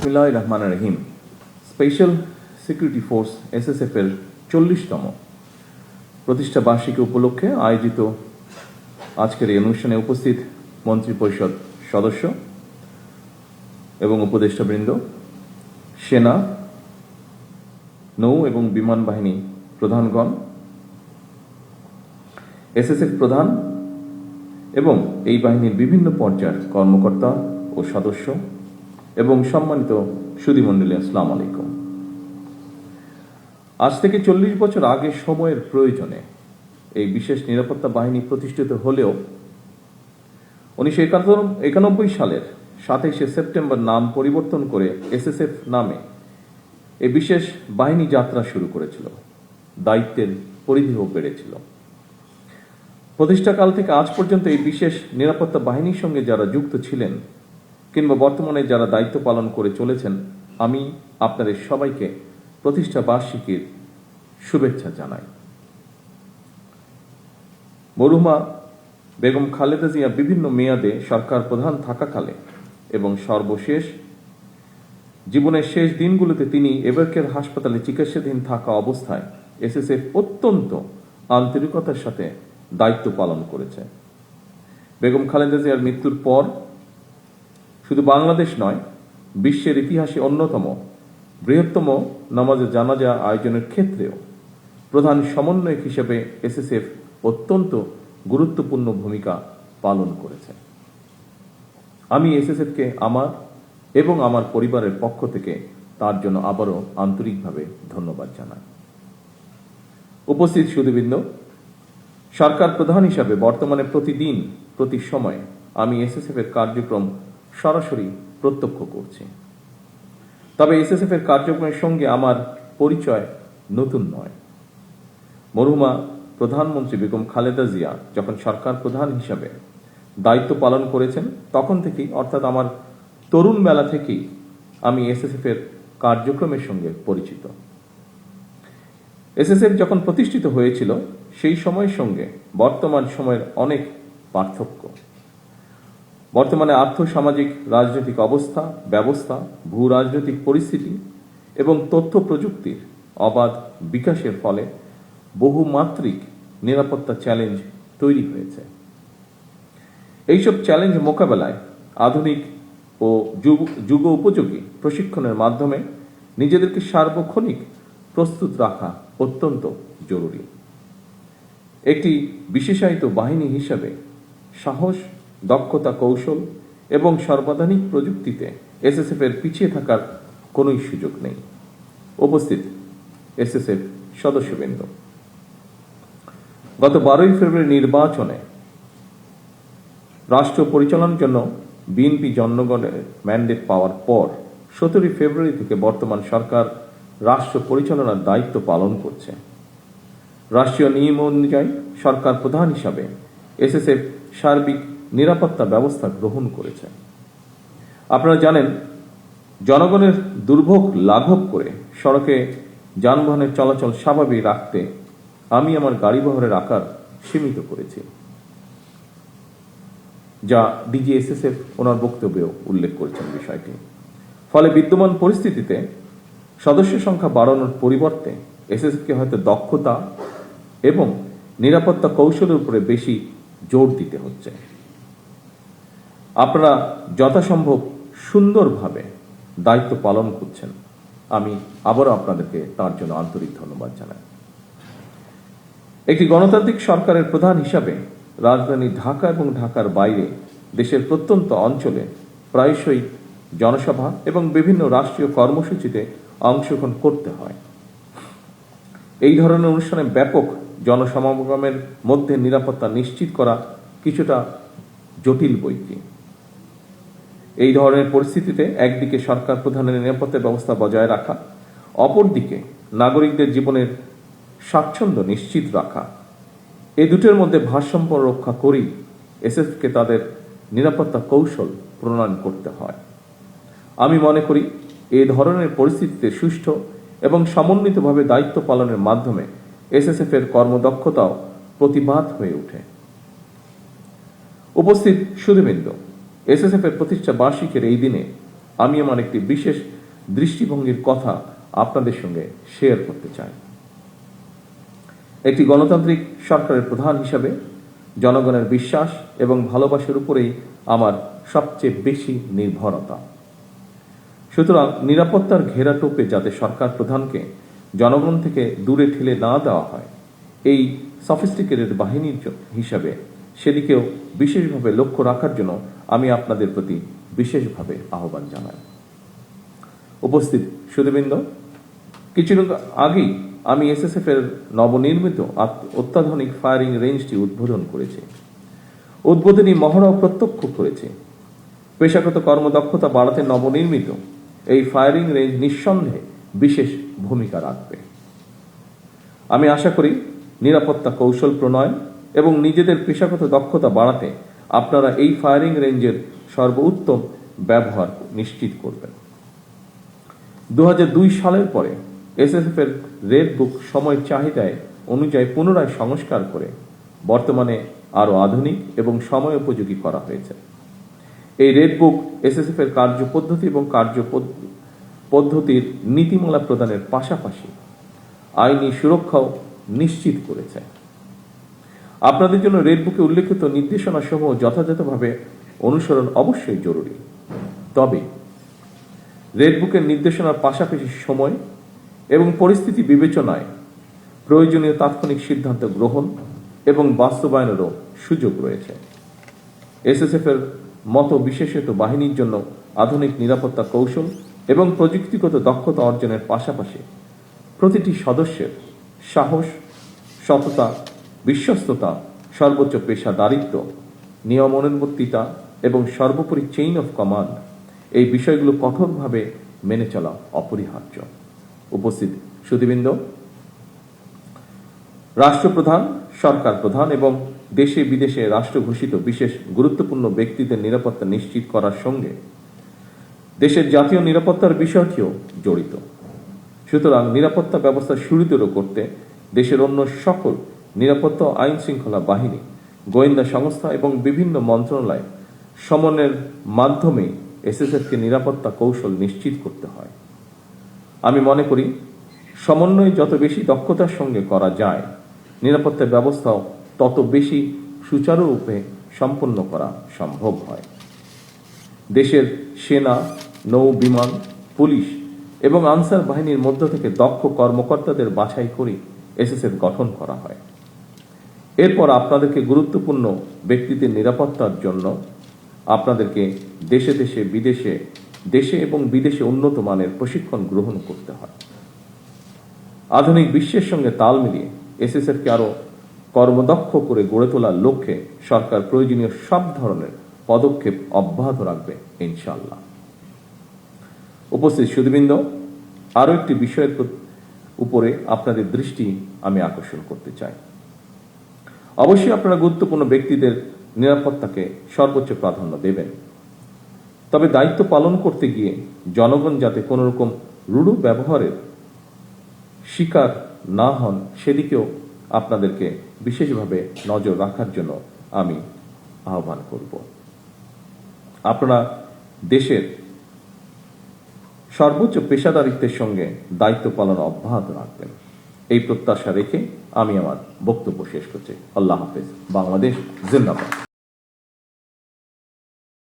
বিসমিল্লাহির রহমানির রহিম। Special security force SSF এর 40তম প্রতিষ্ঠা বার্ষিকী উপলক্ষে আয়োজিত আজকের এই অনুষ্ঠানে উপস্থিত মন্ত্রিপরিষদ সদস্য এবং উপদেষ্টাবৃন্দ, সেনা, নৌ এবং বিমান বাহিনী প্রধানগণ, এসএসএফ প্রধান এবং এই বাহিনীর বিভিন্ন পর্যায়ের কর্মকর্তা ও সদস্য এবং সম্মানিত সুধীমণ্ডলী, আসসালামু আলাইকুম। আজ থেকে 40 বছর আগে সময়ের প্রয়োজনে এই বিশেষ নিরাপত্তা বাহিনী প্রতিষ্ঠিত হলেও 1991 সালের 27শে সেপ্টেম্বর নাম পরিবর্তন করে এসএসএফ নামে এই বিশেষ বাহিনী যাত্রা শুরু করেছিল। দায়িত্বের পরিধিও বেড়েছিল। প্রতিষ্ঠাকাল থেকে আজ পর্যন্ত এই বিশেষ নিরাপত্তা বাহিনীর সঙ্গে যারা যুক্ত ছিলেন কিংবা বর্তমানে যারা দায়িত্ব পালন করে চলেছেন, আমি আপনাদের সবাইকে প্রতিষ্ঠা বার্ষিকীর শুভেচ্ছা জানাই। মরহুমা বেগম খালেদা জিয়া বিভিন্ন মেয়াদে সরকার প্রধান থাকাকালে এবং সর্বশেষ জীবনের শেষ দিনগুলোতে তিনি এভারকেয়ার হাসপাতালে চিকিৎসাধীন থাকা অবস্থায় এসএসএফ অত্যন্ত আন্তরিকতার সাথে দায়িত্ব পালন করেছে। বেগম খালেদা জিয়ার মৃত্যুর পর শুধু বাংলাদেশ নয়, বিশ্বের ইতিহাসে অন্যতম বৃহত্তম নামাজে জানাজা আয়োজনের ক্ষেত্রেও প্রধান সমন্বয়ক হিসেবে এসএসএফ অত্যন্ত গুরুত্বপূর্ণ ভূমিকা পালন করেছে। আমি এসএসএফকে আমার এবং আমার পরিবারের পক্ষ থেকে তার জন্য আবারও আন্তরিকভাবে ধন্যবাদ জানাই। উপস্থিত সুধীবৃন্দ, সরকার প্রধান হিসাবে বর্তমানে প্রতিদিন প্রতি সময়ে আমি এসএসএফ এর কার্যক্রম সরাসরি প্রত্যক্ষ করছি। তবে এসএসএফ এর কার্যক্রমের সঙ্গে আমার পরিচয় নতুন নয়। মরহুমা প্রধানমন্ত্রী বেগম খালেদা জিয়া যখন সরকার প্রধান হিসাবে দায়িত্ব পালন করেছেন তখন থেকেই, অর্থাৎ আমার তরুণ বেলা থেকেই আমি এসএসএফ এর কার্যক্রমের সঙ্গে পরিচিত। এসএসএফ যখন প্রতিষ্ঠিত হয়েছিল সেই সময়ের সঙ্গে বর্তমান সময়ের অনেক পার্থক্য। বর্তমানে আর্থসামাজিক রাজনৈতিক অবস্থা ব্যবস্থা, ভূ রাজনৈতিক পরিস্থিতি এবং তথ্য প্রযুক্তির অবাধ বিকাশের ফলে বহুমাত্রিক নিরাপত্তা চ্যালেঞ্জ তৈরি হয়েছে। এইসব চ্যালেঞ্জ মোকাবেলায় আধুনিক ও যুগ উপযোগী প্রশিক্ষণের মাধ্যমে নিজেদেরকে সার্বক্ষণিক প্রস্তুত রাখা অত্যন্ত জরুরি। একটি বিশেষায়িত বাহিনী হিসাবে সাহস, দক্ষতা, কৌশল এবং সর্বাধুনিক প্রযুক্তিতে এসএসএফ এর পিছিয়ে থাকার কোন সুযোগ নেই। উপস্থিত এসএসএফ সদস্যবৃন্দ, গত 12ই ফেব্রুয়ারি নির্বাচনে রাষ্ট্র পরিচালনার জন্য বিএনপি জনগণের ম্যান্ডেট পাওয়ার পর 17ই ফেব্রুয়ারি থেকে বর্তমান সরকার রাষ্ট্র পরিচালনার দায়িত্ব পালন করছে। রাষ্ট্রীয় নিয়ম অনুযায়ী সরকার প্রধান হিসাবে এসএসএফ সার্বিক নিরাপত্তা ব্যবস্থা গ্রহণ করেছে। আপনারা জানেন, জনগণের দুর্ভোগ লাঘব করে সড়কে যানবাহনের চলাচল স্বাভাবিক রাখতে আমি আমার গাড়িবহরের আকার সীমিত করেছি, যা ডিজি এসএসএফ ওনার বক্তব্যেও উল্লেখ করেছেন বিষয়টি। ফলে বিদ্যমান পরিস্থিতিতে সদস্য সংখ্যা বাড়ানোর পরিবর্তে এসএসএফকে হয়তো দক্ষতা এবং নিরাপত্তা কৌশলের উপরে বেশি জোর দিতে হচ্ছে। আপনারা যথাসম্ভব সুন্দরভাবে দায়িত্ব পালন করছেন। আমি আবারও আপনাদেরকে তার জন্য আন্তরিক ধন্যবাদ জানাই। একটি গণতান্ত্রিক সরকারের প্রধান হিসাবে রাজধানী ঢাকা এবং ঢাকার বাইরে দেশের প্রত্যন্ত অঞ্চলে প্রায়শই জনসভা এবং বিভিন্ন রাষ্ট্রীয় কর্মসূচিতে অংশগ্রহণ করতে হয়। এই ধরনের অনুষ্ঠানে ব্যাপক জনসমাগমের মধ্যে নিরাপত্তা নিশ্চিত করা কিছুটা জটিল বৈকি। এই ধরনের পরিস্থিতিতে একদিকে সরকার প্রধানের নিরাপত্তা ব্যবস্থা বজায় রাখা, অপরদিকে নাগরিকদের জীবনের স্বাচ্ছন্দ্য নিশ্চিত রাখা, এই দুটোর মধ্যে ভারসাম্য রক্ষা করেই এসএসএফকে তাদের নিরাপত্তা কৌশল প্রণয়ন করতে হয়। আমি মনে করি এই ধরনের পরিস্থিতিতে সুষ্ঠু এবং সমন্বিতভাবে দায়িত্ব পালনের মাধ্যমে এসএসএফ এর কর্মদক্ষতাও প্রতিবাদ হয়ে ওঠে। উপস্থিত সুধীবৃন্দ, এসএসএফ এর প্রতিষ্ঠা বার্ষিকীর এই দিনে আমি আমার একটি বিশেষ দৃষ্টিভঙ্গির কথা আপনাদের সঙ্গে শেয়ার করতে চাই। একটি গণতান্ত্রিক সরকারের প্রধান হিসাবে জনগণের বিশ্বাস এবং ভালোবাসার উপরেই আমার সবচেয়ে বেশি নির্ভরতা। সুতরাং নিরাপত্তার ঘেরাটোপে যাতে সরকার প্রধানকে জনগণ থেকে দূরে ঠেলে না দেওয়া হয়, এই সফিস্টিকেটেড বাহিনীর হিসাবে সেদিকেও বিশেষভাবে লক্ষ্য রাখার জন্য আমি আপনাদের প্রতি বিশেষভাবে আহ্বান জানাই। উপস্থিত সুধীবৃন্দ, কিছুদিন আগেই আমি এসএসএফ এর নবনির্মিত অত্যাধুনিক ফায়ারিং রেঞ্জটি উদ্বোধন করেছি। উদ্বোধনী মহড়াও প্রত্যক্ষ করেছি। পেশাগত কর্মদক্ষতা বাড়াতে নবনির্মিত এই ফায়ারিং রেঞ্জ নিঃসন্দেহে বিশেষ ভূমিকা রাখবে। আমি আশা করি নিরাপত্তা কৌশল প্রণয়ন এবং নিজেদের পেশাগত দক্ষতা বাড়াতে আপনারা এই ফায়ারিং রেঞ্জের সর্বোত্তম ব্যবহার নিশ্চিত করবেন। 2002 সালের পরে এসএসএফ এর রেড বুক সময় চাহিদায় অনুযায়ী পুনরায় সংস্কার করে বর্তমানে আরো আধুনিক এবং সময় উপযোগী করা হয়েছে। এই রেড বুক এসএসএফ এর কার্যপদ্ধতি এবং কার্যপদ্ধতির নীতিমালা প্রদানের পাশাপাশি আইনি সুরক্ষাও নিশ্চিত করেছে। আপনাদের জন্য রেড বুকে উল্লেখিত নির্দেশনা সমূহ যথাযথভাবে অনুসরণ অবশ্যই জরুরি। তবে রেড বুকের নির্দেশনার পাশাপাশি সময় এবং পরিস্থিতি বিবেচনায় প্রয়োজনীয় তাৎক্ষণিক সিদ্ধান্ত গ্রহণ এবং বাস্তবায়নেরও সুযোগ রয়েছে। এসএসএফ এর মতো বিশেষিত বাহিনীর জন্য আধুনিক নিরাপত্তা কৌশল এবং প্রযুক্তিগত দক্ষতা অর্জনের পাশাপাশি প্রতিটি সদস্যের সাহস, সততা, বিশ্বস্ততা, সর্বোচ্চ পেশাদারিত্ব, নিয়মানুবর্তিতা এবং সর্বোপরি চেইন অফ কমান্ড, এই বিষয়গুলো কঠোরভাবে মেনে চলা অপরিহার্য। উপস্থিত সুধীবৃন্দ, রাষ্ট্রপ্রধান, সরকার প্রধান এবং দেশে বিদেশে রাষ্ট্র ঘোষিত বিশেষ গুরুত্বপূর্ণ ব্যক্তিদের নিরাপত্তা নিশ্চিত করার সঙ্গে দেশের জাতীয় নিরাপত্তার বিষয়টিও জড়িত। সুতরাং নিরাপত্তা ব্যবস্থা সুদৃঢ় করতে দেশের অন্য সকল নিরাপত্তা আইন শৃঙ্খলা বাহিনী, গোয়েন্দা সংস্থা এবং বিভিন্ন মন্ত্রণালয় সমন্বয়ের মাধ্যমে এসএসএফকে নিরাপত্তা কৌশল নিশ্চিত করতে হয়। আমি মনে করি সমন্বয় যত বেশি দক্ষতার সঙ্গে করা যায়, নিরাপত্তা ব্যবস্থাও তত বেশি সুচারুরূপে সম্পন্ন করা সম্ভব হয়। দেশের সেনা, নৌ বিমান, পুলিশ এবং আনসার বাহিনীর মধ্য থেকে দক্ষ কর্মকর্তাদের বাছাই করে এসএসএফ গঠন করা হয়। এরপর আপনাদেরকে গুরুত্বপূর্ণ ব্যক্তিদের নিরাপত্তার জন্য আপনাদেরকে দেশে এবং বিদেশে উন্নত মানের প্রশিক্ষণ গ্রহণ করতে হয়। আধুনিক বিশ্বের সঙ্গে তাল মিলিয়ে এসএসএফকে আরো কর্মদক্ষ করে গড়ে তোলার লক্ষ্যে সরকার প্রয়োজনীয় সব ধরনের পদক্ষেপ অব্যাহত রাখবে ইনশাআল্লাহ। উপস্থিত সুধীবৃন্দ, আরো একটি বিষয়ের উপরে আপনাদের দৃষ্টি আমি আকর্ষণ করতে চাই। অবশ্যই আপনারা গুরুত্বপূর্ণ ব্যক্তিদের নিরাপত্তাকে সর্বোচ্চ প্রাধান্য দেবেন। তবে দায়িত্ব পালন করতে গিয়ে জনগণ যাতে কোন রকম রূঢ় ব্যবহারের শিকার না হন, সেদিকেও আপনাদেরকে বিশেষভাবে নজর রাখার জন্য আমি আহ্বান করব। আপনারা দেশের সর্বোচ্চ পেশাদারিত্বের সঙ্গে দায়িত্ব পালন অব্যাহত রাখবেন, এই প্রত্যাশা রেখে আমি আমার বক্তব্য শেষ করছি। আল্লাহ হাফেজ। বাংলাদেশ জিন্দাবাদ।